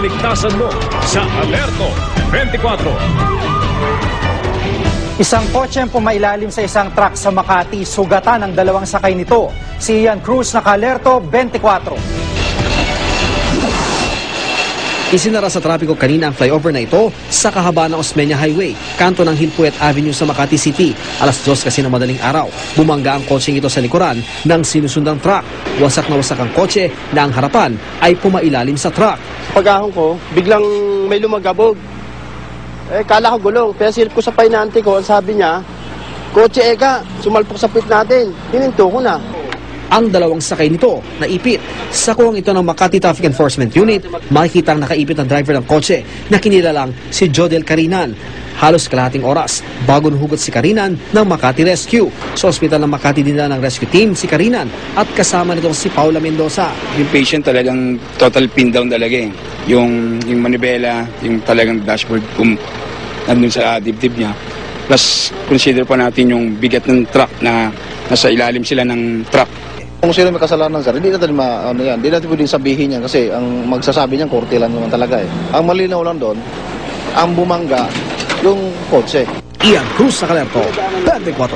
kaligtasan mo sa Alerto 24. Isang kotse ang pumailalim sa isang truck sa Makati, sugatan ang dalawang sakay nito. Si Ian Cruz, naka-Alerto 24. Isinara sa trapiko kanina ang flyover na ito sa kahabaan ng Osmeña Highway, kanto ng Hillpuyat Avenue sa Makati City. Alas 2 kasi ng madaling araw, bumangga ang kotseng ito sa likuran ng sinusundang truck. Wasak na wasak ang kotse na ang harapan ay pumailalim sa truck. Pag-ahon ko, biglang may lumagabog. Kala ko gulong. Kaya silip ko sa painante ko, ang sabi niya, kotse eka, sumalpok sa pit natin. Hininto ko na. Ang dalawang sakay nito naipit. Sa kuwang ito ng Makati Traffic Enforcement Unit, makikita ang nakaipit na driver ng kotse na kinilalang si Jodel Carinan. Halos kalahating oras bago nahugot si Carinan ng Makati Rescue. Sa ospital ng Makati dinala ng rescue team si Carinan at kasama nitong si Paula Mendoza. Yung patient talagang total pin down talaga eh. Yung manibela, yung talagang dashboard nandun sa dibdib niya. Plus consider pa natin yung bigat ng truck na nasa ilalim sila ng truck. Kung sino may kasalanan, sir, hindi natin hindi natin pwedeng sabihin yan kasi ang magsasabi niyan, korte lang naman talaga eh. Ang malinaw lang doon, ang bumangga, yung kotse. Ian Cruz, naka-Alerto 24.